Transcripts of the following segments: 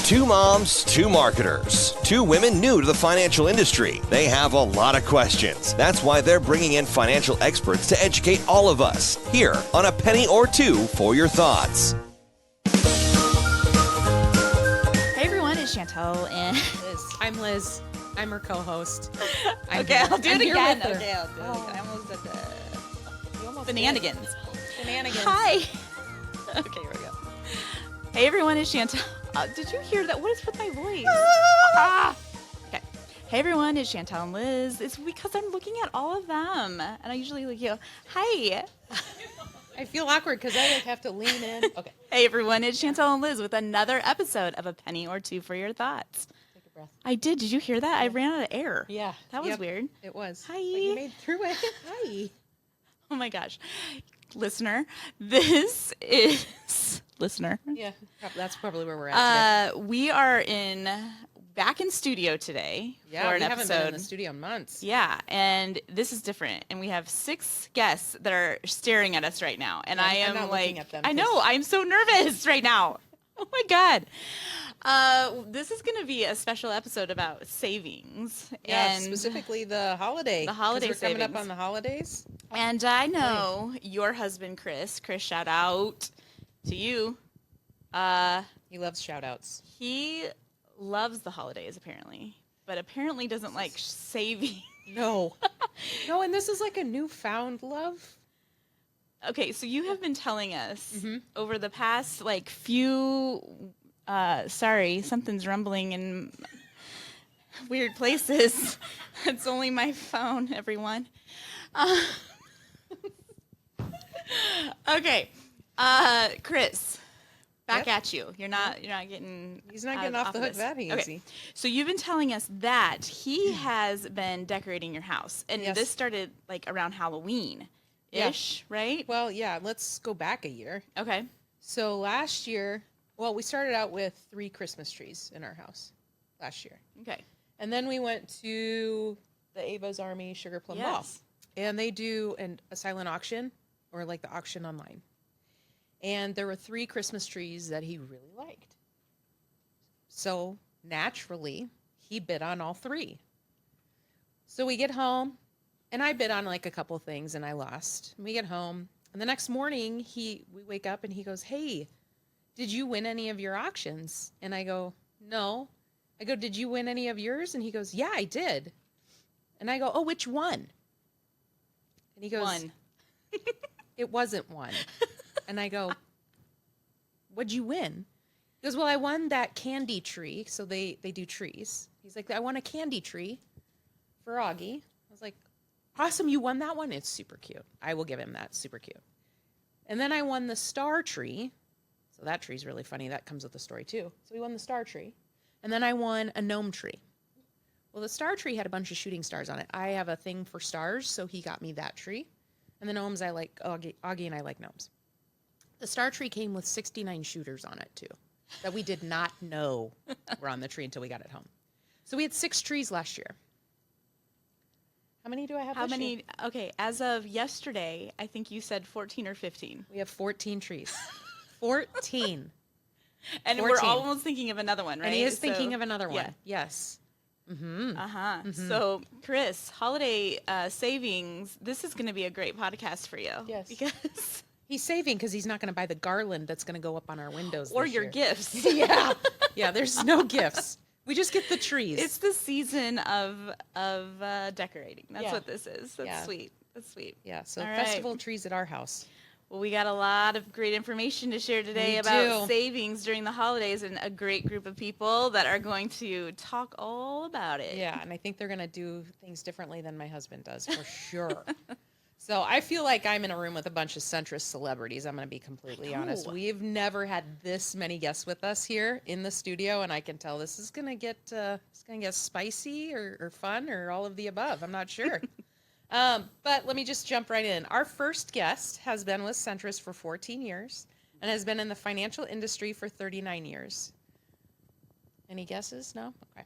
Two moms, two marketers, two women new to the financial industry. They have a lot of questions. That's why they're bringing in financial experts to educate all of us here on A Penny or Two for Your Thoughts. Hey everyone, it's Chantel and Liz. I'm Liz. I'm her co-host. I'll do it again. Okay, I'll do it again. I almost did the You almost shenanigans. Shenanigans. Hi. Okay, here we go. Hey everyone, it's Chantel. Did you hear that? What is with my voice? Okay. Hey everyone, it's Chantel and Liz. It's because I'm looking at all of them, and I usually hi. I feel awkward because I have to lean in. Okay. Hey everyone, it's Chantel and Liz with another episode of A Penny or Two for Your Thoughts. Take a breath. I did. Did you hear that? I ran out of air. Yeah. That was weird. It was. Hi. But you made through it. Hi. Oh my gosh. Listener, this is... Listener. Yeah, that's probably where we're at today. We are back in studio today Yeah, for we an haven't episode. been in the studio in months. Yeah, and this is different. And we have 6 guests that are staring at us right now. And I am I'm not like, looking at them I know, I'm so nervous right now. Oh my God. This is going to be a special episode about savings. Yeah, and specifically the holiday. The holiday 'cause we're coming up savings. on the holidays. And I know your husband, Chris. Chris, shout out to you. He loves shout-outs. He loves the holidays, apparently, but apparently doesn't like saving. No. No, and this is like a newfound love. Okay, so you have been telling us over the past few. Sorry, something's rumbling in weird places. It's only my phone, everyone. Okay, Chris. Back at you. You're not getting. He's not getting off the hook this. that easy. Okay. So you've been telling us that he has been decorating your house, and Yes. this started around Halloween-ish, right? Well, yeah, let's go back a year. Okay. So last year, we started out with 3 Christmas trees in our house last year. Okay. And then we went to the Ava's Army Sugar Plum Ball. Yes. And they do a silent auction or like the auction online. And there were 3 Christmas trees that he really liked. So naturally, he bid on all 3. So we get home, and I bid on a couple things, and I lost. And we get home, and the next morning, we wake up, and he goes, "Hey, did you win any of your auctions?" And I go, "No." I go, "Did you win any of yours?" And he goes, "Yeah, I did." And I go, "Oh, which one?" And he goes, One. "It wasn't one." And I go, "What'd you win?" He goes, "Well, I won that candy tree." So they do trees. He's like, "I won a candy tree for Augie." I was like, "Awesome, you won that one? It's super cute. I will give him that. Super cute." And then I won the star tree. So that tree's really funny. That comes with the story too. So we won the star tree. And then I won a gnome tree. Well, the star tree had a bunch of shooting stars on it. I have a thing for stars, so he got me that tree. And the gnomes, I like Augie and I like gnomes. The star tree came with 69 shooters on it, too, that we did not know were on the tree until we got it home. So we had 6 trees last year. How many do I have this year? Okay, as of yesterday, I think you said 14 or 15. We have 14 trees. 14. And 14. we're almost thinking of another one, right? And he is thinking of another one. Yeah. Yes. Mm-hmm. So, Chris, holiday savings, this is going to be a great podcast for you. Yes. Because... He's saving because he's not going to buy the garland that's going to go up on our windows Or this your year. gifts. Yeah. Yeah, there's no gifts. We just get the trees. It's the season of decorating. That's Yeah. what this is. That's Yeah. sweet. That's sweet. Yeah, so All right. festival trees at our house. Well, we got a lot of great information to share today We about do. savings during the holidays and a great group of people that are going to talk all about it. Yeah, and I think they're going to do things differently than my husband does, for sure. So I feel like I'm in a room with a bunch of Centris celebrities. I'm going to be completely honest. We've never had this many guests with us here in the studio, and I can tell this is going to get spicy or fun or all of the above. I'm not sure. But let me just jump right in. Our first guest has been with Centris for 14 years and has been in the financial industry for 39 years. Any guesses? No? Okay.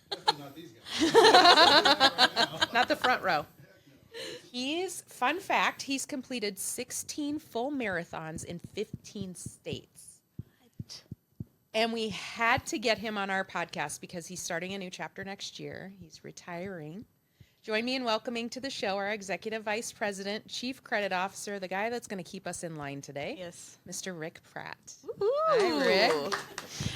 Definitely not these guys. Not the front row. Fun fact, he's completed 16 full marathons in 15 states. And we had to get him on our podcast because he's starting a new chapter next year. He's retiring. Join me in welcoming to the show our Executive Vice President, Chief Credit Officer, the guy that's going to keep us in line today. Yes. Mr. Rick Pratt. Ooh. Hi, Rick.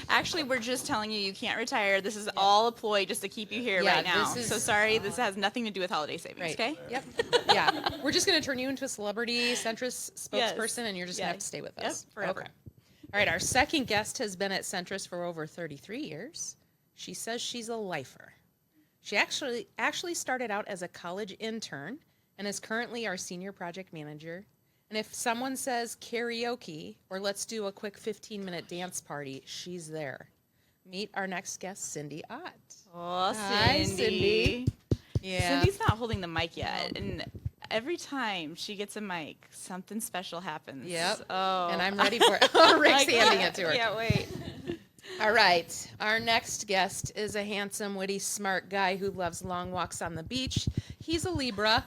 Actually, we're just telling you can't retire. This is all a ploy just to keep you here right now. So sorry, this has nothing to do with holiday savings, okay? Yep. Yeah. We're just going to turn you into a celebrity Centris spokesperson, and you're just going to have to stay with us. Forever. Okay. All right. Our second guest has been at Centris for over 33 years. She says she's a lifer. She actually started out as a college intern and is currently our senior project manager. And if someone says karaoke or let's do a quick 15-minute dance party, she's there. Meet our next guest, Cindy Ott. Oh, Cindy. Hi, Cindy. Yeah. Cindy's not holding the mic yet, and every time she gets a mic, something special happens. Yep. Oh. And I'm ready for it. Oh, Rick's handing it to her. Yeah, wait. All right. Our next guest is a handsome, witty, smart guy who loves long walks on the beach. He's a Libra.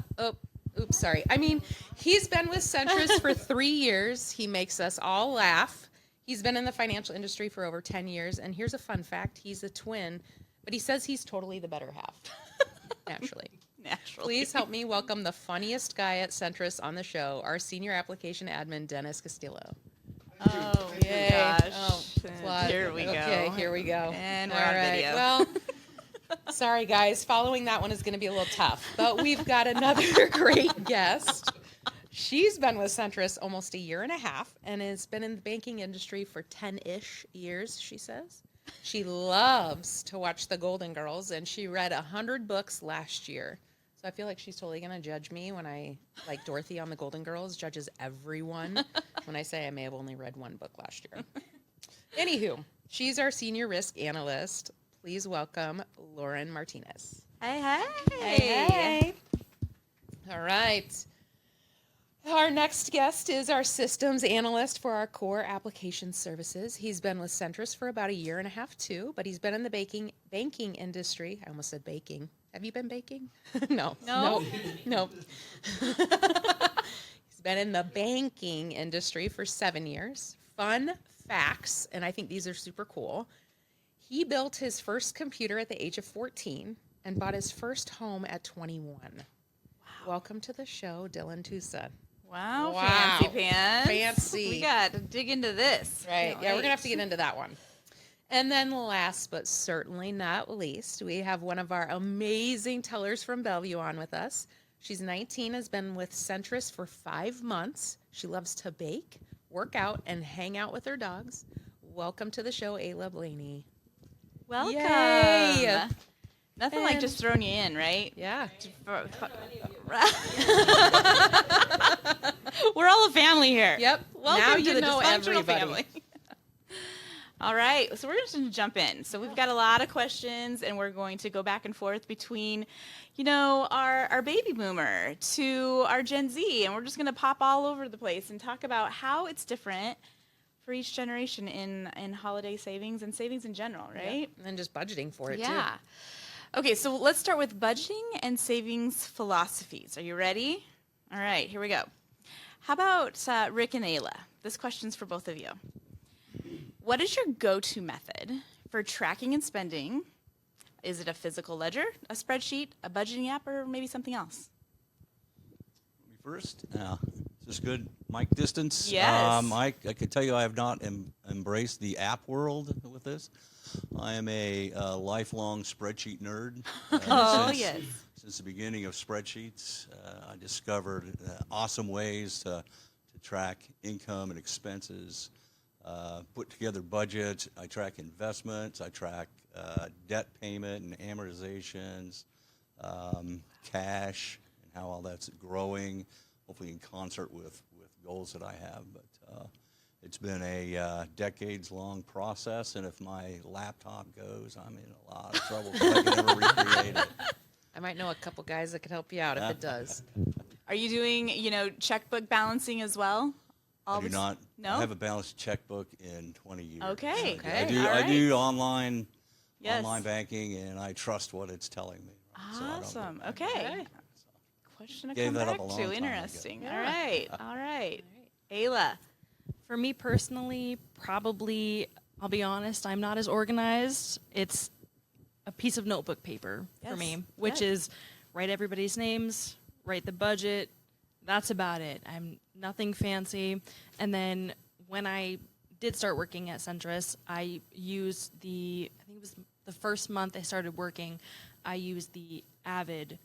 Oops, sorry. I mean, he's been with Centris for 3 years. He makes us all laugh. He's been in the financial industry for over 10 years. And here's a fun fact. He's a twin, but he says he's totally the better half. Naturally. Please help me welcome the funniest guy at Centris on the show, our senior application admin, Dennis Castillo. Oh, Yay. gosh. Oh, plot. Here we go. Okay, here we go. And we're all on right. video. Well, sorry, guys. Following that one is going to be a little tough, but we've got another great guest. She's been with Centris almost a year and a half and has been in the banking industry for 10-ish years, she says. She loves to watch the Golden Girls, and she read 100 books last year. So I feel like she's totally going to judge me when I, like Dorothy on the Golden Girls, judges everyone when I say I may have only read one book last year. Anywho, she's our senior risk analyst. Please welcome Lauren Martinez. Hey. Hey. All right. Our next guest is our systems analyst for our core application services. He's been with Centris for about a year and a half, too, but he's been in the banking industry. I almost said baking. Have you been baking? No. He's been in the banking industry for 7 years. Fun facts, and I think these are super cool. He built his first computer at the age of 14 and bought his first home at 21. Wow. Welcome to the show, Dylan Tusa. Wow, fancy pants. Fancy. We got to dig into this. Right. Yeah, we're going to have to get into that one. And then last but certainly not least, we have one of our amazing tellers from Bellevue on with us. She's 19, has been with Centris for 5 months. She loves to bake, work out, and hang out with her dogs. Welcome to the show, Ayla Blaney. Welcome. Yay. Nothing like just throwing you in, right? Yeah. We're all a family here. Yep. Welcome Now to you the know dysfunctional everybody. family. All right, so we're just going to jump in. So we've got a lot of questions, and we're going to go back and forth between, our baby boomer to our Gen Z, and we're just going to pop all over the place and talk about how it's different for each generation in holiday savings and savings in general, right? Yep. And then just budgeting for it, Yeah. Okay, so let's start with budgeting and savings philosophies. Are you ready? All right, here we go. How about Rick and Ayla? This question's for both of you. What is your go-to method for tracking and spending? Is it a physical ledger, a spreadsheet, a budgeting app, or maybe something else? Me first? Is this good mic distance? Yes. I can tell you I have not embraced the app world with this. I am a lifelong spreadsheet nerd. Yes. Since the beginning of spreadsheets, I discovered awesome ways to track income and expenses, put together budgets. I track investments. I track debt payment and amortizations, cash, and how all that's growing, hopefully in concert with goals that I have. But it's been a decades-long process, and if my laptop goes, I'm in a lot of trouble because I can never recreate it. I might know a couple guys that could help you out if it does. Are you doing, checkbook balancing as well? I do not. No? I haven't balanced checkbook in 20 years. Okay. I do online Yes. banking, and I trust what it's telling me. So I don't Awesome. go- Okay. Question to Gave come that back up a long to. time ago. Interesting. Yeah. All right. Ayla. For me personally, probably I'll be honest, I'm not as organized. It's a piece of notebook paper for Yes. me, which Good. is write everybody's names, write the budget. That's about it. I'm nothing fancy. And then when I did start working at Centris, I used I think it was the first month I started working, I used the Avid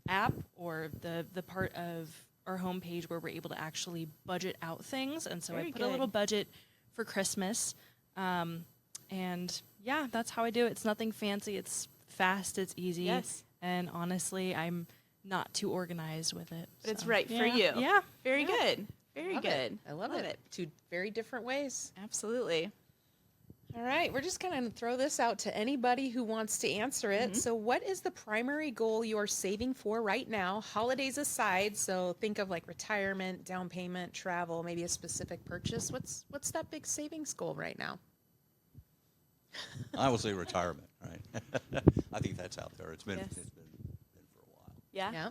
app, or the part of our homepage where we're able to actually budget out things. And so Very I put a good. little budget for Christmas. And yeah, that's how I do it. It's nothing fancy. It's fast. It's easy. Yes. And honestly, I'm not too organized with it. But it's so, right for yeah. you. Yeah. Very good. Very Love good. it. I love it. Two very different ways. Absolutely. All right, we're just going to throw this out to anybody who wants to answer it. So what is the primary goal you are saving for right now, holidays aside? So think of like retirement, down payment, travel, maybe a specific purchase. What's that big savings goal right now? I will say retirement, right? I think that's out there. It's been Yes. for a while. Yeah. Yeah.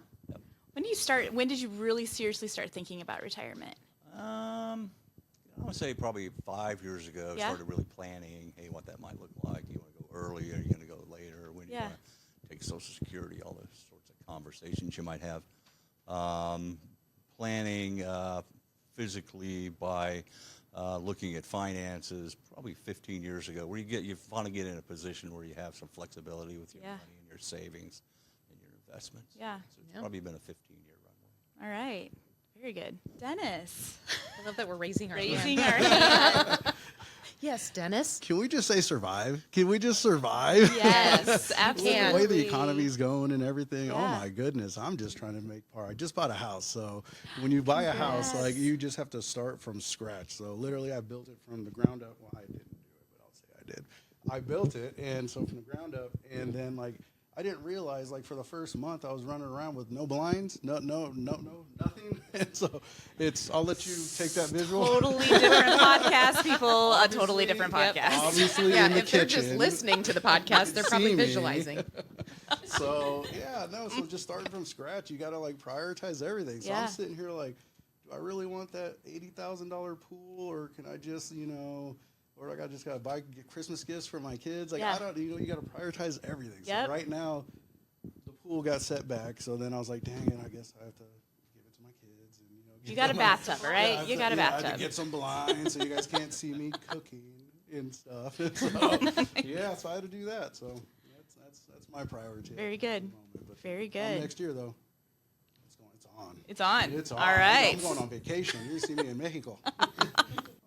When did you really seriously start thinking about retirement? I would say probably 5 years ago, Yeah. started really planning, hey, what that might look like. You want to go early, or you going to go later? When you Yeah. want to take Social Security, all those sorts of conversations you might have. Planning physically by looking at finances probably 15 years ago, where you finally get in a position where you have some flexibility with your Yeah. money and your savings and your investments. Yeah. So it's probably been a 15-year runway. All right. Very good. Dennis. I love that we're raising our Raising hand. our hand. Yes, Dennis. Can we just say survive? Can we just survive? Yes, With absolutely. the way the economy's going and everything, oh Yeah. my goodness, I'm just trying to make par. I just bought a house, so when you buy a house, like you just have to start from scratch. So literally, I built it from the ground up. Well, I didn't do it, but I'll say I did. I built it, and so from the ground up, and then like I didn't realize like for the first month I was running around with no blinds, no, nothing. And so I'll let you take that visual. Totally different podcast, people. A totally different Yep. podcast. Obviously Yeah, in the if they're just kitchen. listening to the podcast, they're probably See me. visualizing. So so just starting from scratch, you got to like prioritize everything. So Yeah. I'm sitting here like, do I really want that $80,000 pool, or can I just or I just got to get Christmas gifts for my kids? Like Yeah. I don't, you got to prioritize everything. Yep. So right now, the pool got set back. So then I was like, dang it, I guess I have to give it to my kids. And You got a bathtub, right? I You got a I had to bathtub. get some blinds so you guys can't see me cooking and stuff. And so, so I had to do that. So that's my priority. Very at good. the moment. But Very good. next year though, it's on. It's on. It's on. All right. I'm going on vacation. You see me in Mexico.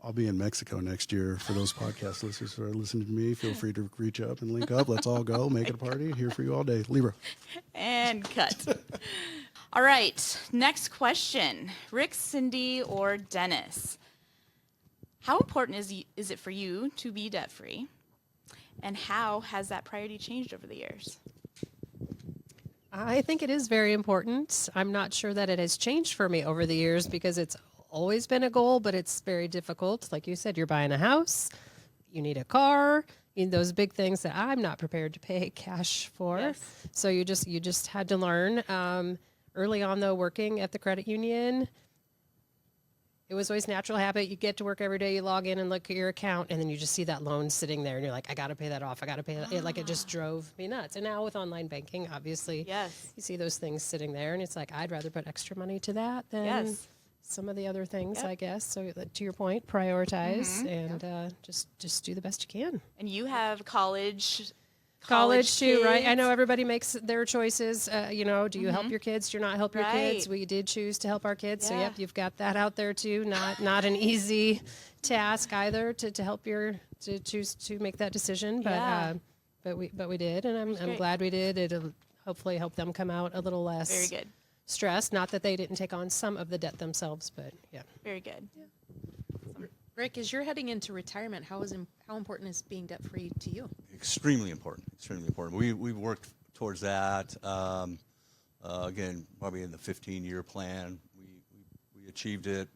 I'll be in Mexico next year. For those podcast listeners who are listening to me, feel free to reach up and link up. Let's all go. Make it a party. Here for you all day. Libra. And cut. All right. Next question. Rick, Cindy, or Dennis? How important is it for you to be debt-free? And how has that priority changed over the years? I think it is very important. I'm not sure that it has changed for me over the years because it's always been a goal, but it's very difficult. Like you said, you're buying a house, you need a car, you need those big things that I'm not prepared to pay cash for. Yes. So you just had to learn. Early on, though, working at the credit union, it was always natural habit. You get to work every day, you log in and look at your account, and then you just see that loan sitting there, and you're like, I got to pay that off. I got to pay that. Like it just drove me nuts. And now with online banking, obviously, Yes. you see those things sitting there, and it's like, I'd rather put extra money to that than Yes. some of the other things, Yep. I guess. So to your point, prioritize and just do the best you can. And you have college Too, right? I kids. know everybody makes their choices. Do you help your kids? Do you not help your kids? Right. We did choose to help our kids. So, Yeah. yep, you've got that out there too. Not an easy task either to help to choose to make that decision. But Yeah. but we did, and I'm great. glad we did. It'll hopefully help them come out a little less Very good. stressed. Not that they didn't take on some of the debt themselves, but yeah. Very good. Rick, as you're heading into retirement, how important is being debt-free to you? Extremely important. Extremely important. We've worked towards that. Again, probably in the 15-year plan. We achieved it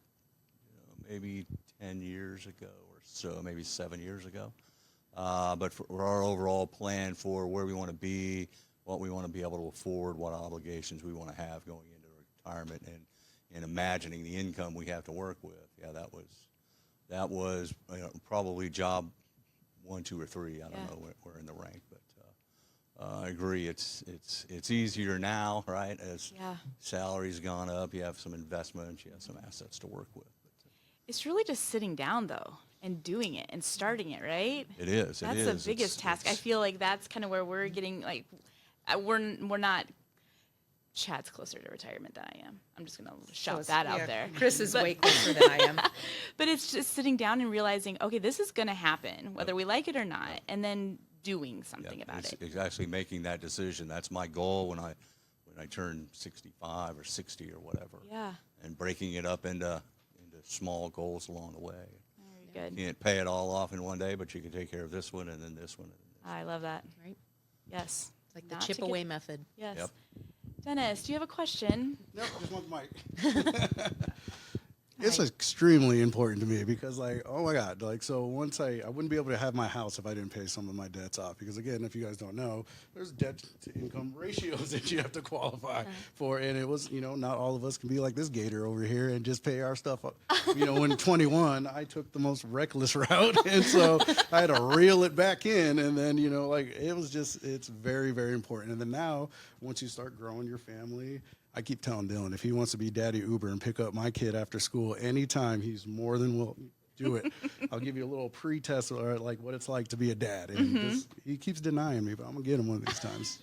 maybe 10 years ago or so, maybe 7 years ago. But for our overall plan for where we want to be, what we want to be able to afford, what obligations we want to have going into retirement, and imagining the income we have to work with. Yeah, that was that was probably job 1, 2, or 3. I don't Yeah. know where in the rank, but I agree. It's easier now, right? As Yeah. salary's gone up, you have some investments, you have some assets to work with. It's really just sitting down though and doing it and starting it, right? It is. That's it the is. biggest task. I feel like that's kind of where we're getting like, we're not. Chad's closer to retirement than I am. I'm just gonna shout that out there. Chris is way closer than I am. But it's just sitting down and realizing, okay, this is gonna happen, whether we like it or not, and then doing something about it. It's actually making that decision. That's my goal when I turn 65 or 60 or whatever. Yeah. And breaking it up into small goals along the way. Very good. You can't pay it all off in one day, but you can take care of this one and then this one. And then this I love that. Right? Yes. It's like the Not chip to get- away method. Yes. Yep. Dennis, do you have a question? Nope, just want the mic. It's extremely important to me because, like, oh my God, like, so once I wouldn't be able to have my house if I didn't pay some of my debts off. Because again, if you guys don't know, there's debt to income ratios that you have to qualify for, and it was, not all of us can be like this gator over here and just pay our stuff up. When 21, I took the most reckless route, and so I had to reel it back in, and then it was just, it's very, very important. And then now, once you start growing your family, I keep telling Dylan, if he wants to be Daddy Uber and pick up my kid after school anytime, he's more than welcome to do it. I'll give you a little pre-test or like what it's like to be a dad. And he keeps denying me, but I'm going to get him one of these times.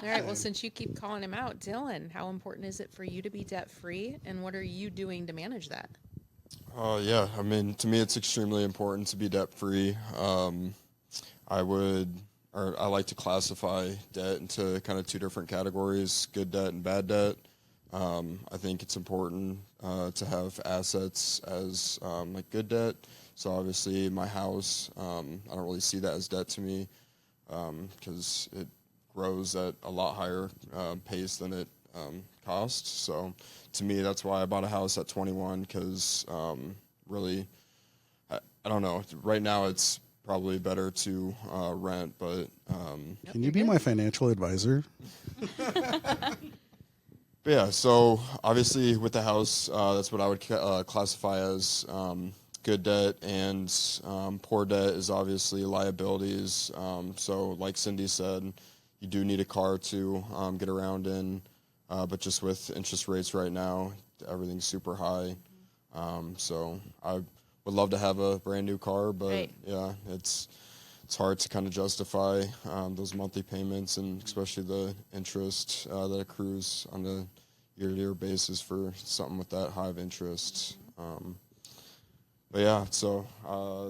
All right. Well, since you keep calling him out, Dylan, how important is it for you to be debt free, and what are you doing to manage that? Yeah, I mean, to me, it's extremely important to be debt free. I like to classify debt into kind of 2 different categories: good debt and bad debt. I think it's important to have assets as like good debt. So obviously, my house, I don't really see that as debt to me because it grows at a lot higher pace than it costs. So to me, that's why I bought a house at 21 because really, I don't know. Right now, it's probably better to rent, but Can you be my financial advisor? But yeah, so obviously with the house, that's what I would classify as good debt, and poor debt is obviously liabilities. So like Cindy said, you do need a car to get around in, but just with interest rates right now, everything's super high. So I would love to have a brand new car, but Right. yeah, it's hard to kind of justify those monthly payments, and especially the interest that accrues on a year-to-year basis for something with that high of interest. But yeah, so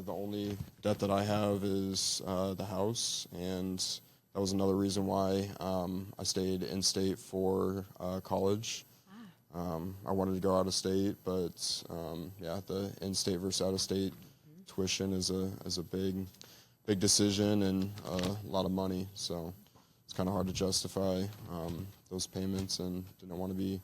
the only debt that I have is the house, and that was another reason why I stayed in state for college. I wanted to go out of state, but yeah, the in-state versus out-of-state tuition is a big decision and a lot of money. So it's kind of hard to justify those payments, and didn't want to be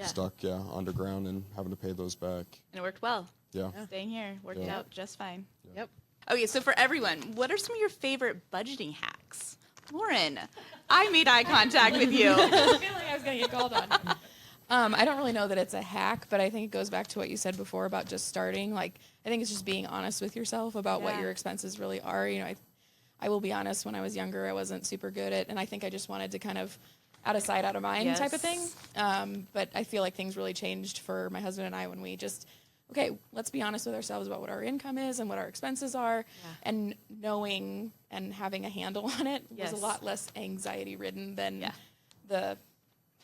stuck underground and having to pay those back. And it worked well. Yeah. Staying here worked out just fine. Yep. Okay, so for everyone, what are some of your favorite budgeting hacks? Lauren, I made eye contact with you. I feel like I was going to get called on. I don't really know that it's a hack, but I think it goes back to what you said before about just starting. Like, I think it's just being honest with yourself about what your expenses really are. I will be honest, when I was younger, I wasn't super good at, and I think I just wanted to kind of out of sight, out of mind type of thing. But I feel like things really changed for my husband and I when we just, okay, let's be honest with ourselves about what our income is and what our expenses are, and knowing and having a handle on it was a lot less anxiety ridden than the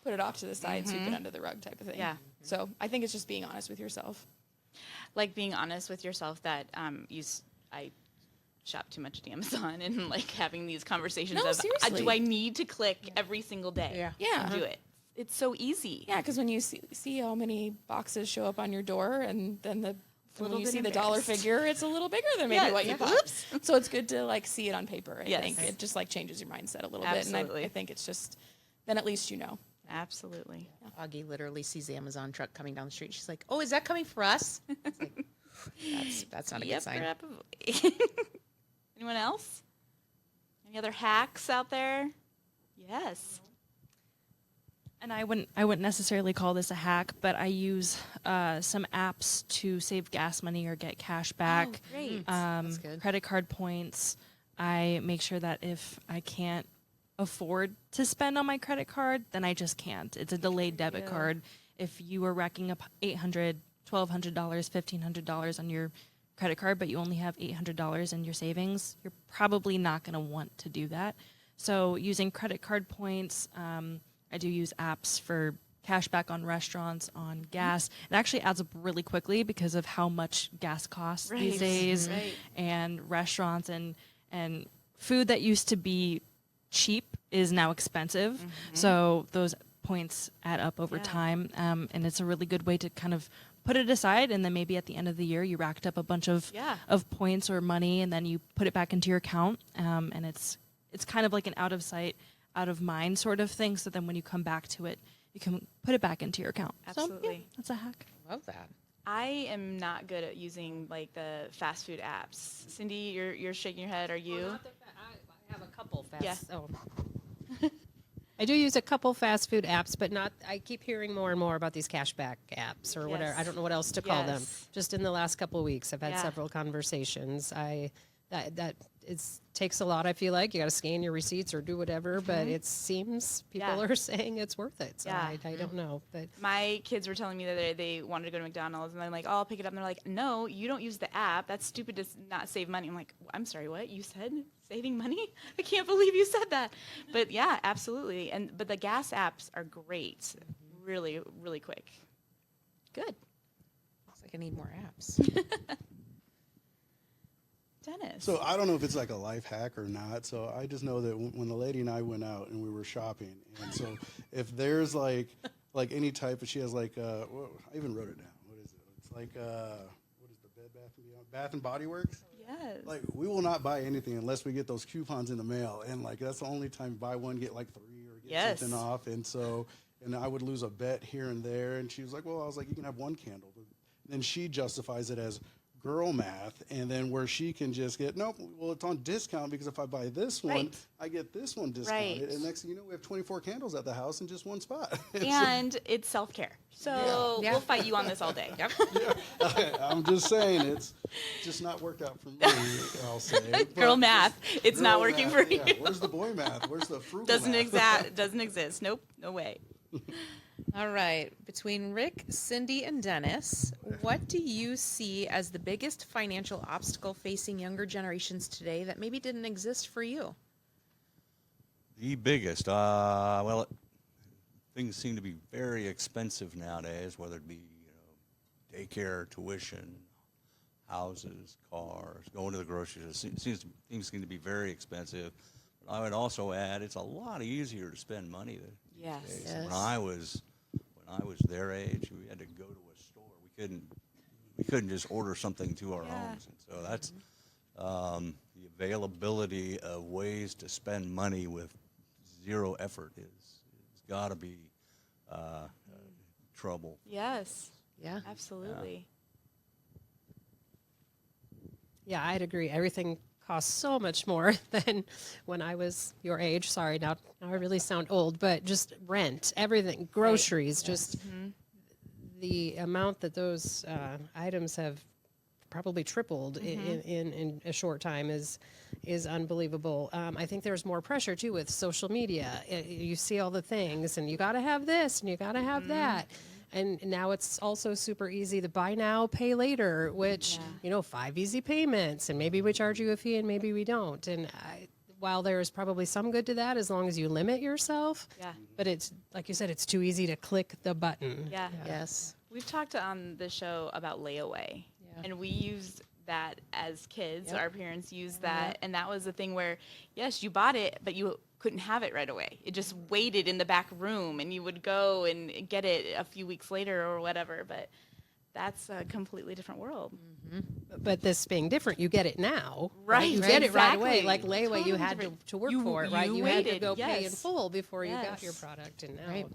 put it off to the side, sweep it under the rug type of thing. Yeah. So I think it's just being honest with yourself. Like being honest with yourself that I shop too much at Amazon, and like having these conversations No, of seriously. do I need to click every single day? Yeah. To do it. It's so easy. Yeah, because when you see how many boxes show up on your door, and then when little you bit see the dollar embarrassed. figure, it's a little bigger than maybe what you thought. Oops. So it's good to like see it on paper. I Yes. think it just like changes your mindset a little Absolutely. bit, and I think it's just then at least you know. Absolutely. Augie literally sees the Amazon truck coming down the street. She's like, "Oh, is that coming for us?" It's like, that's not a good sign. Probably. Anyone else? Any other hacks out there? Yes. And I wouldn't necessarily call this a hack, but I use some apps to save gas money or get cash back. Oh, great. That's good. Credit card points. I make sure that if I can't afford to spend on my credit card, then I just can't. It's a delayed debit card. If you are racking up $800, $1,200, $1,500 on your credit card, but you only have $800 in your savings, you're probably not going to want to do that. So using credit card points, I do use apps for cash back on restaurants, on gas. It actually adds up really quickly because of how much gas costs these days, and restaurants and food that used to be cheap is now expensive. So those points add up over time, and it's a really good way to kind of put it aside, and then maybe at the end of the year you racked up a bunch of points or money, and then you put it back into your account, and it's kind of like an out of sight, out of mind sort of thing. So then when you come back to it, you can put it back into your account. Absolutely. So, yeah, that's a hack. Love that. I am not good at using like the fast food apps. Cindy, you're shaking your head. Are you? I have a couple fast. Yeah. Oh. I do use a couple fast food apps, but not. I keep hearing more and more about these cashback apps or whatever. I don't know what else to call them. Just in the last couple of weeks, I've had several conversations. That takes a lot. I feel like you got to scan your receipts or do whatever, but it seems people are saying it's worth it. So I don't know, but my kids were telling me that they wanted to go to McDonald's, and I'm like, oh, I'll pick it up. And they're like, no, you don't use the app. That's stupid to not save money. I'm like, I'm sorry, what? You said saving money? I can't believe you said that. But yeah, absolutely. But the gas apps are great. Really, really quick. Good. Looks like I need more apps. Dennis. So I don't know if it's like a life hack or not. So I just know that when the lady and I went out and we were shopping, and so if there's like any type of, she has like, I even wrote it down. What is it? It's like, what is the Bed Bath and Beyond? Bath and Body Works? Yes. Like, we will not buy anything unless we get those coupons in the mail. And like, that's the only time buy one, get like 3 or get something off. And so, and I would lose a bet here and there. And she was like, well, I was like, you can have one candle. But then she justifies it as girl math, and then where she can just get, nope, well, it's on discount because if I buy this one, I get this one discounted. And next thing you know, we have 24 candles at the house in just one spot. And it's self-care. So we'll fight you on this all day. I'm just saying, it's just not worked out for me, I'll say. Girl math, it's not working for you. Where's the boy math? Where's the frugal Doesn't math? doesn't exist. Nope, no way. All right. Between Rick, Cindy, and Dennis, what do you see as the biggest financial obstacle facing younger generations today that maybe didn't exist for you? The biggest, well, things seem to be very expensive nowadays, whether it be daycare, tuition, houses, cars, going to the grocery store. Things seem to be very expensive. But I would also add, it's a lot easier to spend money these days. When I was their age, we had to go to a store. We couldn't just order something to our homes, and so that's the availability of ways to spend money with zero effort is got to be trouble. Yes. Yeah. Absolutely. yeah, I'd agree. Everything costs so much more than when I was your age. Sorry, now I really sound old, but just rent, everything, groceries, just the amount that those items have probably tripled in a short time is unbelievable. I think there's more pressure too with social media. You see all the things, and you got to have this, and you got to have that. And now it's also super easy to buy now, pay later, which, 5 easy payments, and maybe we charge you a fee and maybe we don't. And while there's probably some good to that, as long as you limit yourself, but it's, like you said, it's too easy to click the button. Yeah. Yes. We've talked on the show about layaway, and we used that as kids. Our parents used that, and that was the thing where, yes, you bought it, but you couldn't have it right away. It just waited in the back room, and you would go and get it a few weeks later or whatever. But that's a completely different world. But this being different, you get it now. Right, You get it right away. exactly. Like layaway, Totally you had different. to work You- for it, you right? You had to waited, go pay in yes. full before you got your Yes. product. And now, Right.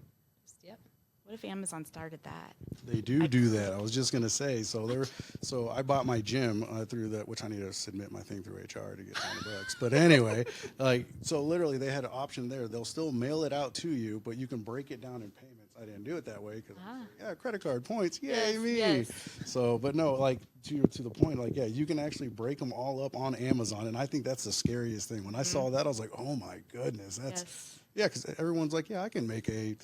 What if Amazon started that? They do that. I was just gonna say. So I bought my gym through that, which I need to submit my thing through HR to get $20. But anyway, so literally they had an option there. They'll still mail it out to you, but you can break it down in payments. I didn't do it that way because credit card points, yay me. Yes. So, but no, to the point, you can actually break them all up on Amazon, and I think that's the scariest thing. When I saw that, I was like, oh my goodness, that's because everyone's like, I can make a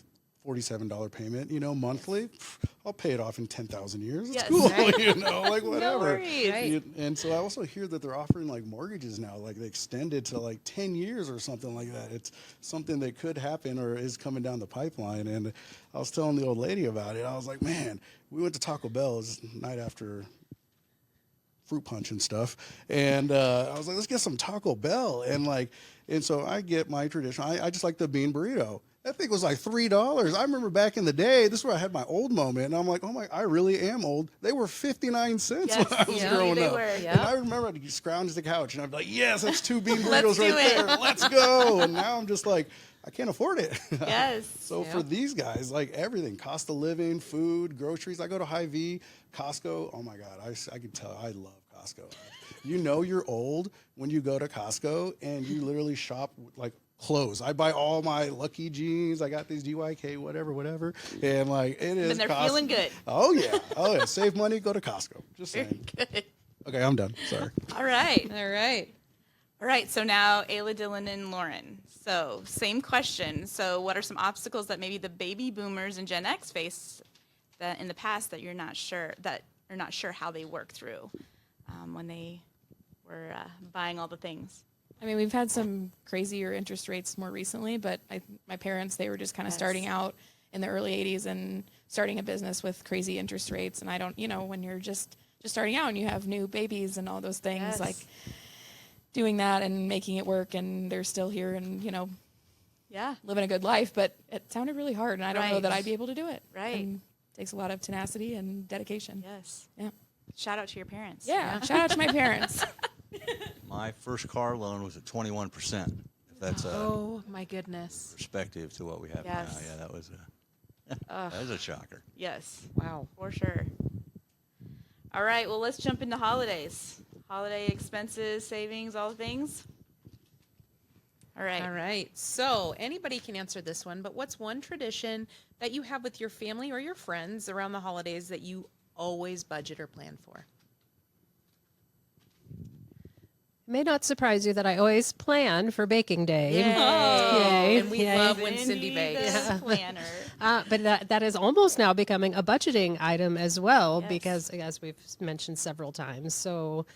$47 payment, monthly. I'll pay it off in 10,000 years. It's cool, whatever. No worries. Right. And so I also hear that they're offering mortgages now, they extended to 10 years or something like that. It's something that could happen or is coming down the pipeline. And I was telling the old lady about it. I was like, man, we went to Taco Bell night after fruit punch and stuff. And I was like, let's get some Taco Bell. And so I get my traditional, I just like the bean burrito. That thing was $3. I remember back in the day, this is where I had my old moment, and I'm like, oh my, I really am old. They were 59 cents when I was growing up. And I remember I'd scrounge the couch, and I'd be like, yes, that's 2 bean burritos right there. Let's go. And now I'm just like, I can't afford it. Yes. So for these guys, everything, cost of living, food, groceries. I go to Hy-Vee, Costco. Oh my God, I can tell I love Costco. You're old when you go to Costco and you literally shop clothes. I buy all my Lucky jeans. I got these DYK, whatever. And it is. And they're feeling good. Oh yeah. Save money, go to Costco. Just saying. Very good. Okay, I'm done. Sorry. All right. All right. So now Ayla, Dylan, and Lauren. So same question. So what are some obstacles that maybe the baby boomers and Gen X face that in the past that you're not sure how they work through when they were buying all the things? I mean, we've had some crazier interest rates more recently, but my parents, they were just kind of starting out in the early 80s and starting a business with crazy interest rates. And I don't, when you're just starting out and you have new babies and all those things, doing that and making it work, and they're still here and, living a good life. But it sounded really hard, and I don't know that I'd be able to do it. Right. And it takes a lot of tenacity and dedication. Yes. Yeah. Shout out to your parents. Yeah. Shout out to my parents. My first car loan was at 21%. If that's Oh my goodness. perspective to what we have Yes. now. Yeah, that was a shocker. Yes. Wow. For sure. All right. Well, let's jump into holidays. Holiday expenses, savings, all the things. All right. All right. So anybody can answer this one, but what's one tradition that you have with your family or your friends around the holidays that you always budget or plan for? It may not surprise you that I always plan for baking day. Yay. Yay. And we Yay. love when Cindy bakes. The planner. But that is almost now becoming a budgeting item as well, Yes. because as we've mentioned several times. So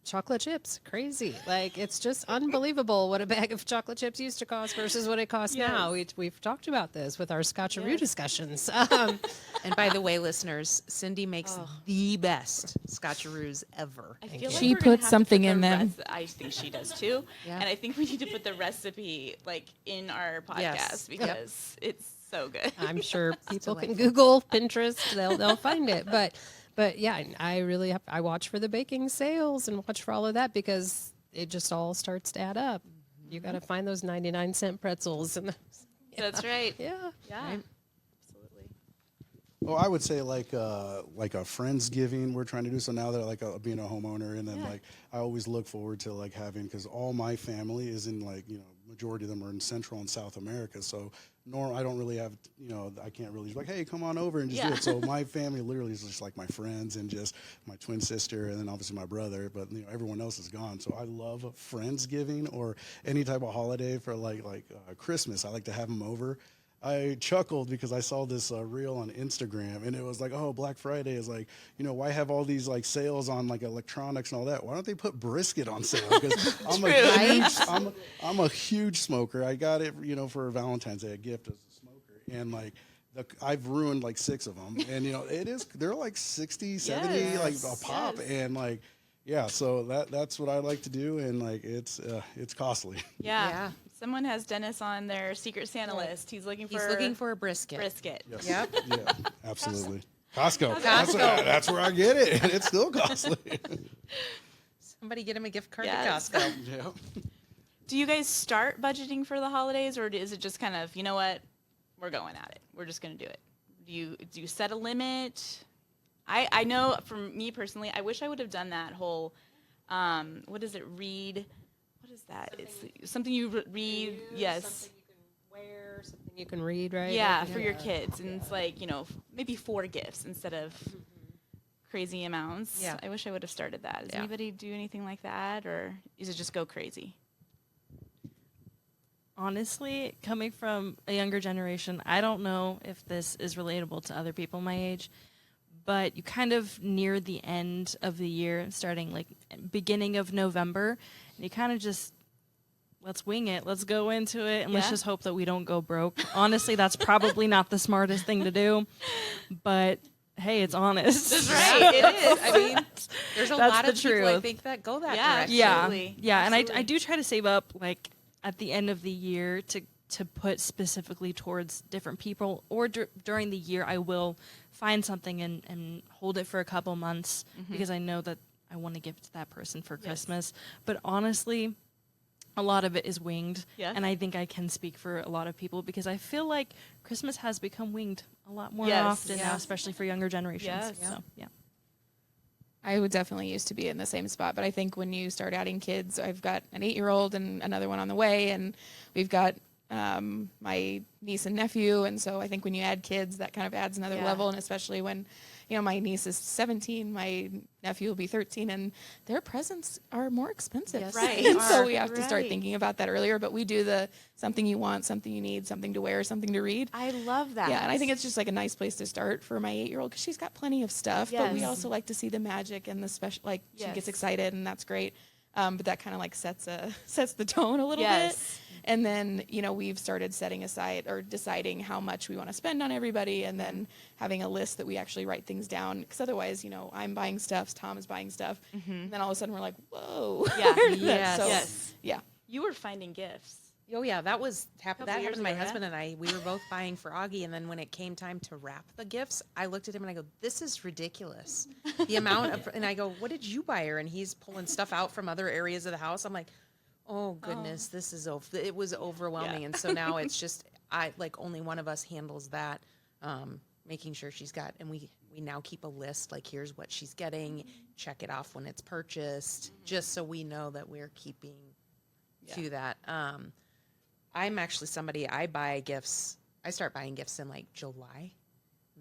chocolate chips, crazy. It's just unbelievable what a bag of chocolate chips used to cost versus what it costs now. We've talked about this with our Scotcheroo discussions. And by the way, listeners, Cindy makes the best Scotcheroos ever. I feel like She we're gonna puts have to something put in the them. I think she does too. Yeah. And I think we need to put the recipe in our podcast Yes. because it's so good. I'm sure people can Google, Pinterest, they'll find it. But yeah, I watch for the baking sales and watch for all of that because it just all starts to add up. You got to find those 99-cent pretzels and That's right. yeah. Yeah. Absolutely. Well, I would say a Friendsgiving we're trying to do. So now that being a homeowner, and then I always look forward to having, because all my family is in majority of them are in Central and South America. So I don't really have, I can't really just hey, come on over and just do it. So my family literally is just my friends and just my twin sister and then obviously my brother, but everyone else is gone. So I love Friendsgiving or any type of holiday for Christmas. I like to have them over. I chuckled because I saw this reel on Instagram, and it was Black Friday is why have all these sales on electronics and all that? Why don't they put brisket on sale? Because I'm a huge smoker. I got it, for Valentine's Day, a gift as a smoker, and I've ruined 6 of them, and they're 60, 70 a pop, and yeah, so that's what I like to do, and it's costly. Yeah. Someone has Dennis on their Secret Santa list. He's looking for a brisket. Yes. Yep. Yeah, absolutely. Costco. That's where I get it, and it's still costly. Somebody get him a gift card Yes. to Costco. Yeah. Do you guys start budgeting for the holidays, or is it just kind of, you know what, we're going at it. We're just going to do it. Do you set a limit? I know from me personally, I wish I would have done that whole, what is it, read? What is that? It's something you read, yes. Something you can wear, something you can read, right? Yeah, for your kids. And it's like, maybe 4 gifts instead of crazy amounts. Yeah. I wish I would have started that. Does anybody do anything like that, or is it just go crazy? Honestly, coming from a younger generation, I don't know if this is relatable to other people my age, but you kind of near the end of the year, starting like beginning of November, and you kind of just, let's wing it, let's go into it, and let's just hope that we don't go broke. Honestly, that's probably not the smartest thing to do, but hey, it's honest. That's right. It is. I mean, there's a lot of people I truth. think that go that Yeah, direction. Yeah, Absolutely. yeah, and Absolutely. I do try to save up like at the end of the year to put specifically towards different people, or during the year I will find something and hold it for a couple months because I know that I want to give it to that person for Christmas. But honestly, a lot of it is winged, and I think I can speak for a lot of people because I feel like Christmas has become winged a lot more often now, especially for younger generations. Yes. So, yeah. I would definitely used to be in the same spot, but I think when you start adding kids, I've got an 8-year-old and another one on the way, and we've got my niece and nephew, and so I think when you add kids, that kind of adds another level, and especially when, my niece is 17, my nephew will be 13, and their presents are more expensive. Yes, Right. And so we have to start Right. thinking about that earlier, but we do the something you want, something you need, something to wear, something to read. I love that. Yeah, and I think it's just like a nice place to start for my 8-year-old because she's got plenty of stuff, but we Yes. also like to see the magic and the special, like she Yes. gets excited and that's great. But that kind of like sets the tone a little Yes. bit. And then, we've started setting aside or deciding how much we want to spend on everybody and then having a list that we actually write things down. Because otherwise, I'm buying stuff, Tom is buying stuff. And then all of a sudden we're like, whoa. Yeah. Yes. So, Yes. yeah. You were finding gifts. Oh yeah, that happened Couple to years my ago, yeah. husband and I. We were both buying for Augie, and then when it came time to wrap the gifts, I looked at him and I go, "This is ridiculous." The amount of, and I go, "What did you buy her?" And he's pulling stuff out from other areas of the house. I'm like, "Oh goodness, this is it was overwhelming." And so now it's just only one of us handles that, making sure she's got, and we now keep a list. Like, here's what she's getting. Check it off when it's purchased, just so we know that we're keeping to that. I'm actually somebody, I buy gifts. I start buying gifts in like July,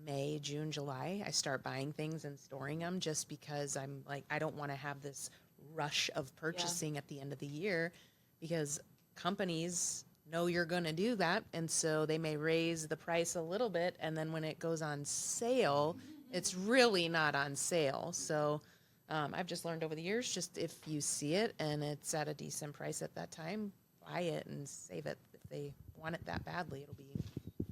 May, June, July. I start buying things and storing them just because I'm like, I don't want to have this rush of purchasing at the end of the year because companies know you're going to do that. And so they may raise the price a little bit. And then when it goes on sale, it's really not on sale. So I've just learned over the years, just if you see it and it's at a decent price at that time, buy it and save it. If they want it that badly, it'll be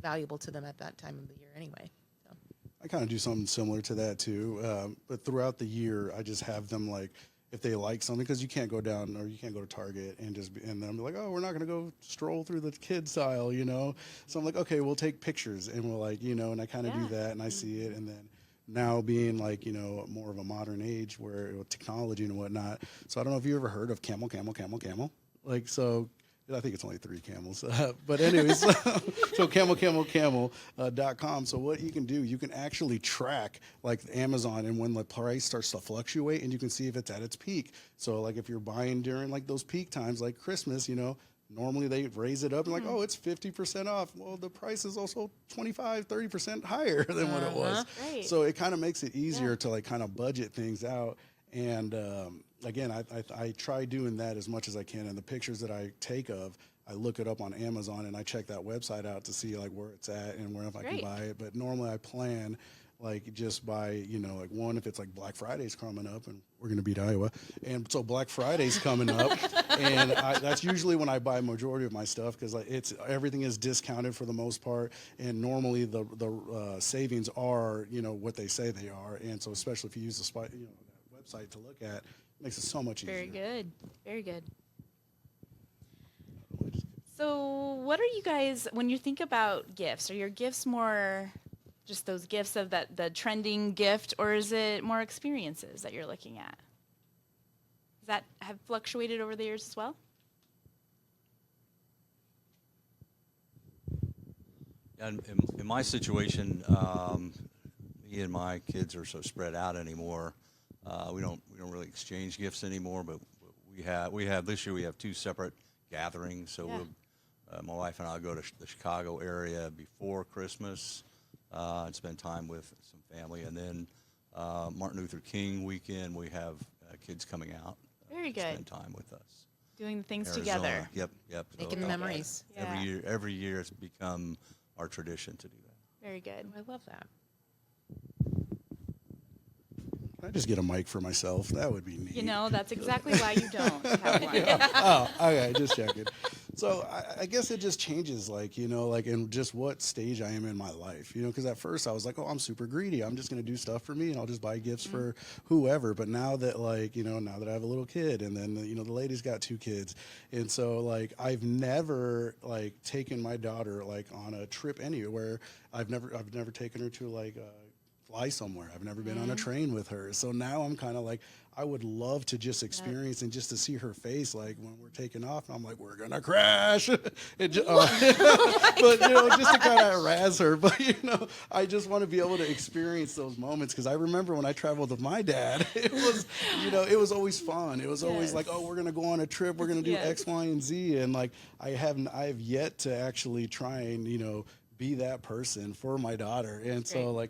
valuable to them at that time of the year anyway. So. I kind of do something similar to that too. But throughout the year, I just have them like, if they like something, because you can't go down or you can't go to Target and and then be like, oh, we're not going to go stroll through the kids aisle, So I'm like, okay, we'll take pictures and we'll like, and I kind of do that and I see it. And then now being like, more of a modern age where technology and whatnot. So I don't know if you ever heard of camel. Like, so I think it's only 3 camels. But anyways, so camel.com. So what you can do, you can actually track like Amazon and when the price starts to fluctuate and you can see if it's at its peak. So like if you're buying during like those peak times like Christmas, normally they raise it up and like, oh, it's 50% off. Well, the price is also 25-30% higher than what it was. Right. So it kind of makes it easier to like kind of budget things out. And again, I try doing that as much as I can. And the pictures that I take I look it up on Amazon and I check that website out to see like where it's at and where if I can buy it. But normally I plan like just by, like one, if it's like Black Friday's coming up and we're going to beat Iowa. And so Black Friday's coming up and that's usually when I buy majority of my stuff because like everything is discounted for the most part. And normally the savings are, what they say they are. And so especially if you use the website to look at, makes it so much easier. Very good. Very good. So what are you guys, when you think about gifts, are your gifts more just those gifts of the trending gift, or is it more experiences that you're looking at? Does that have fluctuated over the years as well? And in my situation, me and my kids are so spread out anymore. We don't really exchange gifts anymore. But we have this year we have 2 separate gatherings. So my wife and I go to the Chicago area before Christmas and spend time with some family, and then Martin Luther King weekend we have kids coming out. Very to good. Spend time with us. Doing things Arizona. together. Yep. Making memories. Yeah. Every year it's become our tradition to do that. Very good. I love that. Can I just get a mic for myself? That would be neat. You know, that's exactly why you don't have one. Oh, okay, just checking. So I guess it just changes, like, in just what stage I am in my life, because at first I was like, oh, I'm super greedy. I'm just going to do stuff for me and I'll just buy gifts for whoever. But now that, now that I have a little kid, and then, the lady's got 2 kids. And so, I've never, taken my daughter, on a trip anywhere. I've never taken her to, fly somewhere. I've never been on a train with her. So now I'm kind of like, I would love to just experience and just to see her face, when we're taking off. And I'm like, we're going to crash. But, just to kind of razz her. But, I just want to be able to experience those moments. Because I remember when I traveled with my dad, it was, it was always fun. It was always like, oh, we're going to go on a trip. We're going to do X, Y, and Z. And, I have yet to actually try and, be that person for my daughter. And so,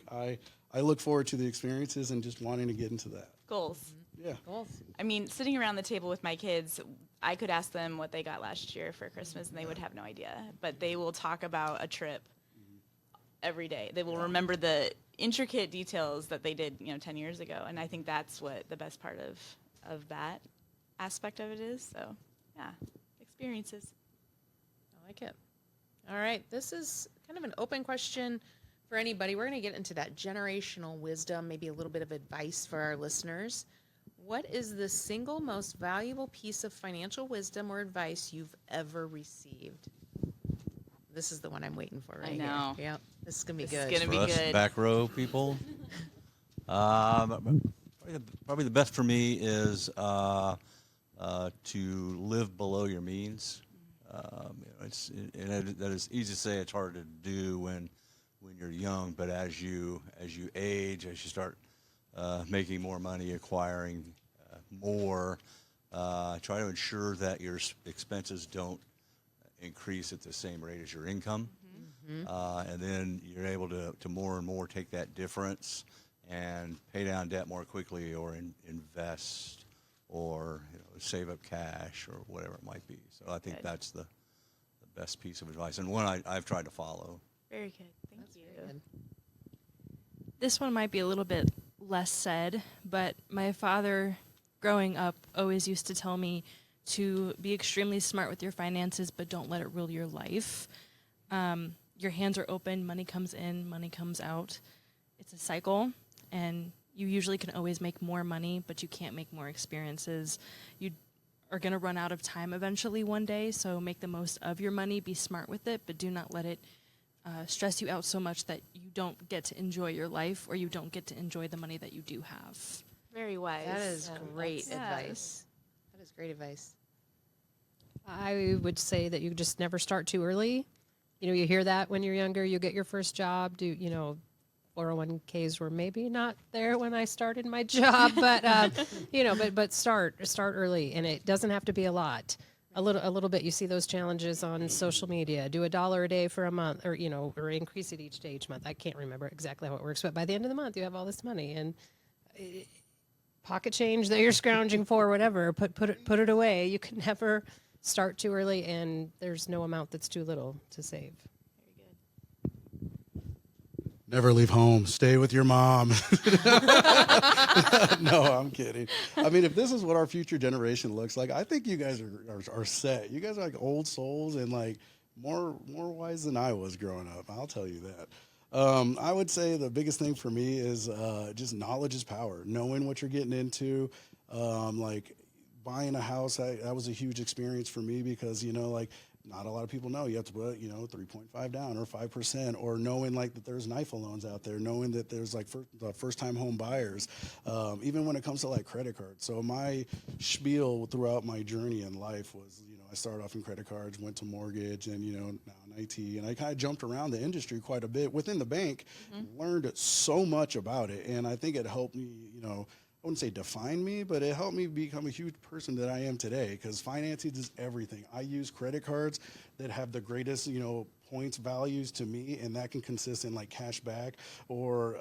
I look forward to the experiences and just wanting to get into that. Goals. Yeah. Goals. I mean, sitting around the table with my kids, I could ask them what they got last year for Christmas, and they would have no idea. But they will talk about a trip every day. They will remember the intricate details that they did, 10 years ago. And I think that's what the best part of that aspect of it is. So, yeah, experiences. I like it. All right. This is kind of an open question for anybody. We're going to get into that generational wisdom, maybe a little bit of advice for our listeners. What is the single most valuable piece of financial wisdom or advice you've ever received? This is the one I'm waiting for right I know. here. Yep. This is going to be This good. is gonna For be us good. back row people, probably the best for me is to live below your means. That is easy to say. It's hard to do when you're young, but as you age, as you start making more money, acquiring more, try to ensure that your expenses don't increase at the same rate as your income. And then you're able to more and more take that difference and pay down debt more quickly, or invest, or save up cash, or whatever it might be. So I think Good. that's the best piece of advice, and one I've tried to follow. Very good. Thank you. Good. This one might be a little bit less said, but my father, growing up, always used to tell me to be extremely smart with your finances, but don't let it rule your life. Your hands are open, money comes in, money comes out. It's a cycle, and you usually can always make more money, but you can't make more experiences. You are going to run out of time eventually one day, so make the most of your money, be smart with it, but do not let it stress you out so much that you don't get to enjoy your life, or you don't get to enjoy the money that you do have. Very wise. That is great Yeah. advice. That is great advice. I would say that you just never start too early. You hear that when you're younger, you get your first job. 401ks were maybe not there when I started my job, but but start early, and it doesn't have to be a lot. A little bit. You see those challenges on social media. Do $1 a day for a month, or increase it each month. I can't remember exactly how it works, but by the end of the month, you have all this money, and pocket change that you're scrounging for, whatever. Put it away. You can never start too early, and there's no amount that's too little to save. Never leave home. Stay with your mom. No, I'm kidding. I mean, if this is what our future generation looks like, I think you guys are set. You guys are like old souls and more wise than I was growing up. I'll tell you that. I would say the biggest thing for me is just knowledge is power. Knowing what you're getting into, buying a house. That was a huge experience for me because not a lot of people know you have to put 3.5 down or 5%, or knowing that there's NIFA loans out there, knowing that there's first time home buyers, even when it comes to credit cards. So my spiel throughout my journey in life was I started off in credit cards, went to mortgage, and, you know, now in IT. And I kind of jumped around the industry quite a bit within the bank, learned so much about it. And I think it helped me, you know, I wouldn't say define me, but it helped me become a huge person that I am today, because financing is everything. I use credit cards that have the greatest, you know, points values to me, and that can consist in like cash back or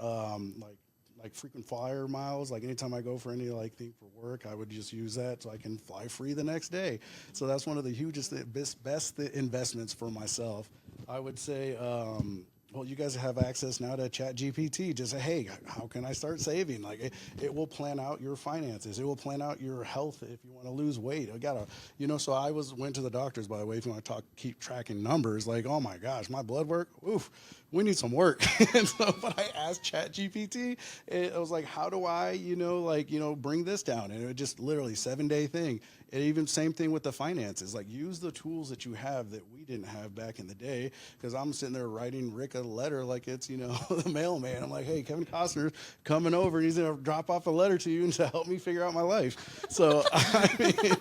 like frequent flyer miles. Like anytime I go for any like thing for work, I would just use that so I can fly free the next day. So that's one of the hugest, best investments for myself. I would say, well, you guys have access now to ChatGPT. Just say, hey, how can I start saving? Like it will plan out your finances. It will plan out your health if you want to lose weight. I gotta, you know. So I went to the doctors, by the way. If you want to keep tracking numbers, like, oh my gosh, my blood work, oof, we need some work. And so, but I asked ChatGPT, it was like, how do I, bring this down? And it was just literally 7-day thing. And even same thing with the finances. Like, use the tools that you have that we didn't have back in the day. Because I'm sitting there writing Rick a letter like it's, the mailman. I'm like, hey, Kevin Costner's coming over and he's going to drop off a letter to you and to help me figure out my life. So, I mean,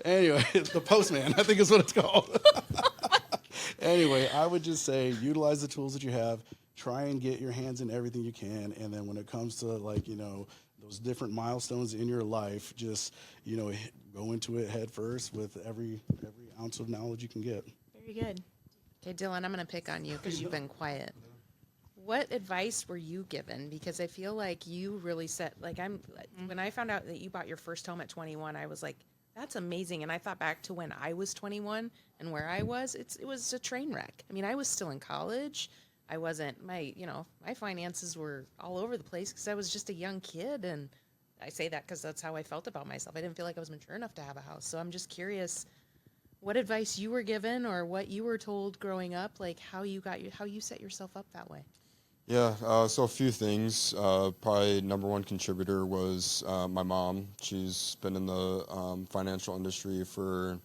anyway, the postman, I think is what it's called. Anyway, I would just say utilize the tools that you have. Try and get your hands in everything you can. And then when it comes to, those different milestones in your life, just, go into it head first with every ounce of knowledge you can get. Very good. Okay, Dylan, I'm going to pick on you because you've been quiet. What advice were you given? Because I feel like you really when I found out that you bought your first home at 21, I was like, that's amazing. And I thought back to when I was 21 and where I was, it was a train wreck. I mean, I was still in college. I wasn't, my finances were all over the place because I was just a young kid. And I say that because that's how I felt about myself. I didn't feel like I was mature enough to have a house. So I'm just curious what advice you were given or what you were told growing up, like how you set yourself up that way. Yeah, so a few things. Probably number one contributor was my mom. She's been in the financial industry for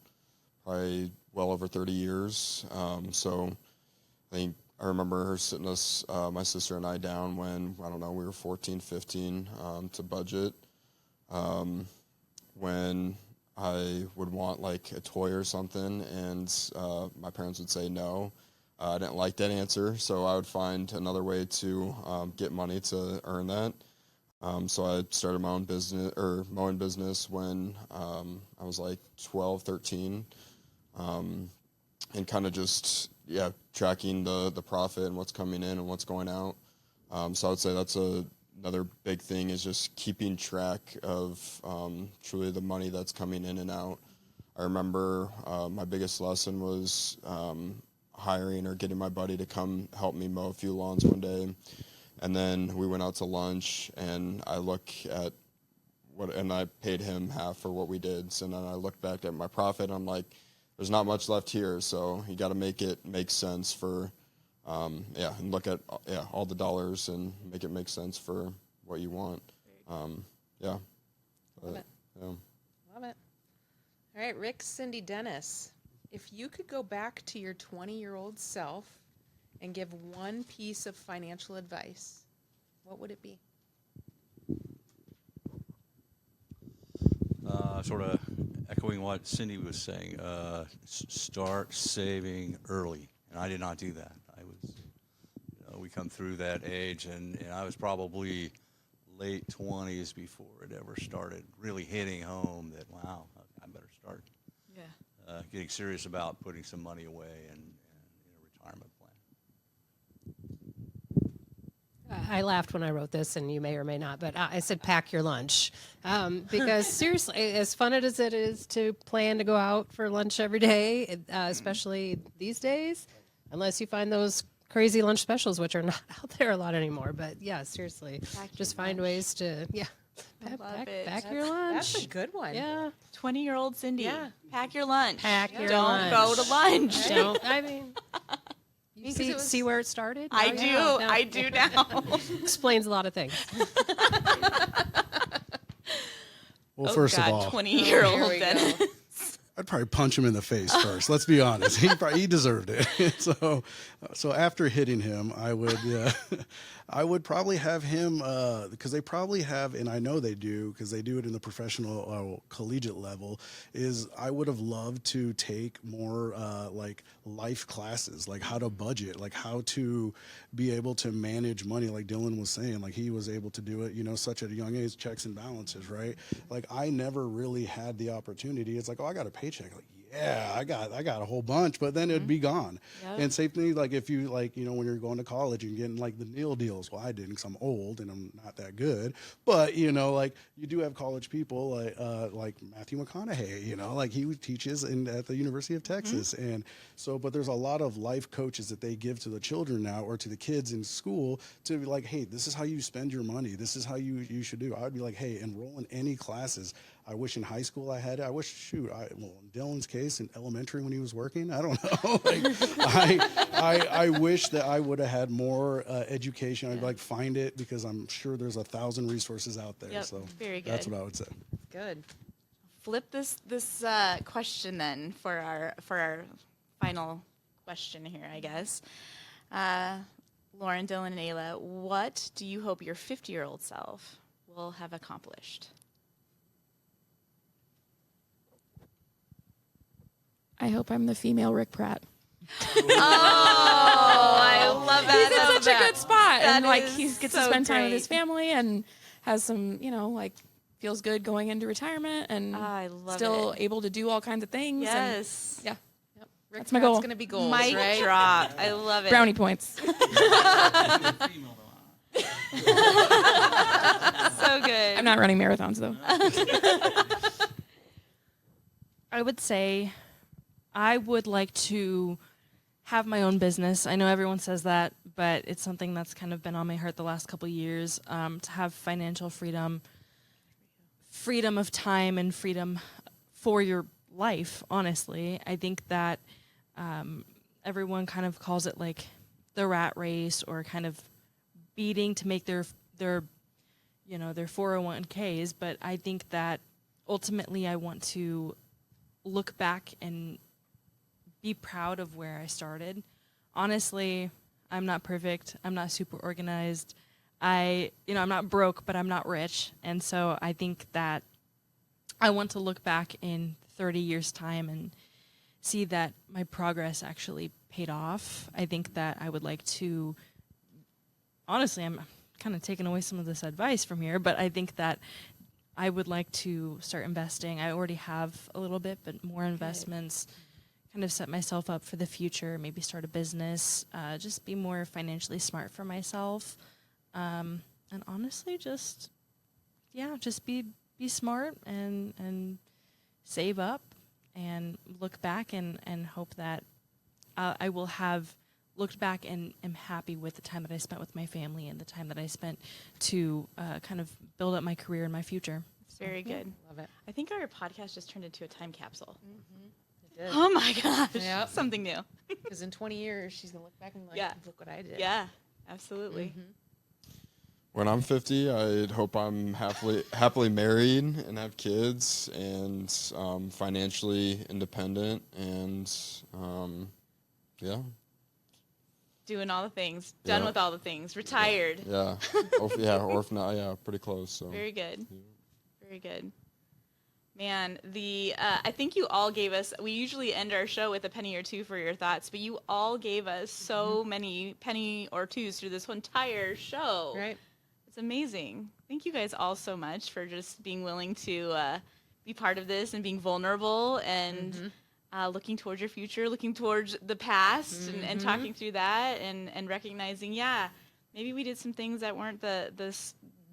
probably well over 30 years. So I think I remember her sitting us, my sister and I, down when, we were 14, 15, to budget. When I would want like a toy or something and my parents would say no. I didn't like that answer, so I would find another way to get money to earn that. So I started my own business, or mowing business, when I was like 12, 13, and kind of just, tracking the profit and what's coming in and what's going out. So I would say that's another big thing, is just keeping track of truly the money that's coming in and out. I remember my biggest lesson was hiring or getting my buddy to come help me mow a few lawns one day. And then we went out to lunch, and I look at and I paid him half for what we did. So then I looked back at my profit, and I'm like, there's not much left here. So you got to make it make sense for, and look at, all the dollars and make it make sense for what you want. Love it. Yeah. Love it. All right, Rick, Cindy, Dennis. If you could go back to your 20-year-old self and give one piece of financial advice, what would it be? Sort of echoing what Cindy was saying, start saving early. And I did not do that. I was, we come through that age, and I was probably late 20s before it ever started really hitting home that, wow, I better start. Yeah. Getting serious about putting some money away and in a retirement plan. I laughed when I wrote this, and you may or may not, but I said pack your lunch. Because seriously, as fun as it is to plan to go out for lunch every day, especially these days, unless you find those crazy lunch specials, which are not out there a lot anymore. But yeah, seriously, just find ways to, pack your lunch. That's a good one. Yeah. 20-year-old Cindy. Yeah. Pack your lunch. Pack your Don't lunch. go to lunch. Don't, I mean, you Because it was- see where it started? I Oh, do. yeah. No. I do now. Explains a lot of things. Well, Oh, first God, of all, 20-year-old Here we go. Dennis. I'd probably punch him in the face first. Let's be honest. He deserved it. So after hitting him, I would probably have him, because they probably have, and I know they do, because they do it in the professional collegiate level, is I would have loved to take more like life classes, like how to budget, like how to be able to manage money, like Dylan was saying, like he was able to do it, such at a young age, checks and balances, right? Like I never really had the opportunity. It's like, oh, I got a paycheck. Like, yeah, I got a whole bunch, but then it'd be gone. Yep. And same thing, like if you when you're going to college and getting like the meal deals. Well, I didn't, because I'm old and I'm not that good. But like you do have college people like Matthew McConaughey. Like he teaches at the University of Texas, and so. But there's a lot of life coaches that they give to the children now, or to the kids in school, to be like, hey, this is how you spend your money. This is how you should do. I would be like, hey, enroll in any classes. I wish in high school I had it. I wish, in Dylan's case, in elementary when he was working, I don't know. I wish that I would have had more education. I'd find it, because I'm sure there's 1,000 resources out there. Yep, So very good. That's what I would say. Good. Flip this question then for our final question here, I guess. Lauren, Dylan, and Ayla, what do you hope your 50-year-old self will have accomplished? I hope I'm the female Rick Pratt. Oh, I love that. He's in such a good spot, and he gets to spend time with his great. family, and has some, feels good going into retirement, and I love still it. able to do all kinds of things. Yes. And, yeah. Rick That's my Pratt's goal. going to be goals, Mic right? drop. I love it. Brownie points. So good. I'm not running marathons though. I would say I would like to have my own business. I know everyone says that, but it's something that's kind of been on my heart the last couple of years, to have financial freedom of time, and freedom for your life, honestly. I think that everyone kind of calls it like the rat race, or kind of beating to make their 401ks, but I think that ultimately I want to look back and be proud of where I started. Honestly, I'm not perfect. I'm not super organized. I'm not broke, but I'm not rich. And so I think that I want to look back in 30 years' time and see that my progress actually paid off. I think that I would like to, honestly, I'm kind of taking away some of this advice from here, but I think that I would like to start investing. I already have a little bit, but more investments, kind of set myself up for the future, maybe start a business, just be more financially smart for myself. And honestly, just be smart and save up, and look back and hope that I will have looked back and am happy with the time that I spent with my family, and the time that I spent to kind of build up my career and my future. Very good. Love it. I think our podcast just turned into a time capsule. It did. Oh my gosh. Yep. Something new. Because in 20 years, she's going to look back and be like, Yeah. look what I did. Yeah, absolutely. When I'm 50, I hope I'm happily married and have kids, and financially independent, and yeah. Doing all the things. Done Yeah. with all the things. Retired. Yeah. Or if not, yeah, pretty close. So. Very good. Very good. Man, I think you all gave us, we usually end our show with a penny or two for your thoughts, but you all gave us so many penny or twos through this entire show. Right. It's amazing. Thank you guys all so much for just being willing to be part of this, and being vulnerable, and looking towards your future, looking towards the past, and talking through that, and recognizing, maybe we did some things that weren't the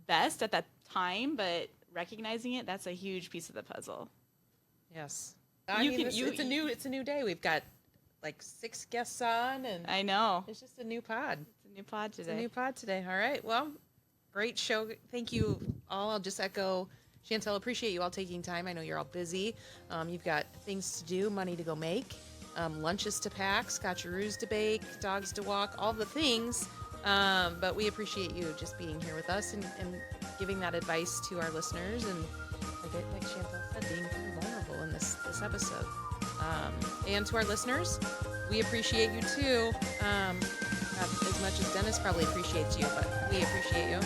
best at that time, but recognizing it, that's a huge piece of the puzzle. Yes. It's a new day. We've got like 6 guests on, and I know. it's just a new pod. It's a new pod It's a today. new pod today. All right. Well, great show. Thank you all. I'll just echo Chantel, appreciate you all taking time. I know you're all busy. You've got things to do, money to go make, lunches to pack, scotcheroos to bake, dogs to walk, all the things. But we appreciate you just being here with us, and giving that advice to our listeners, and like Chantel said, being kind of vulnerable in this episode. And to our listeners, we appreciate you too. Not as much as Dennis probably appreciates you, but we appreciate you.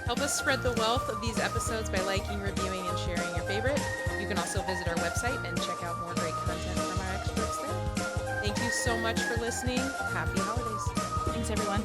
Help us spread the wealth of these episodes by liking, reviewing, and sharing your favorite. You can also visit our website and check out more great content from our experts there. Thank you so much for listening. Happy holidays. Thanks, everyone.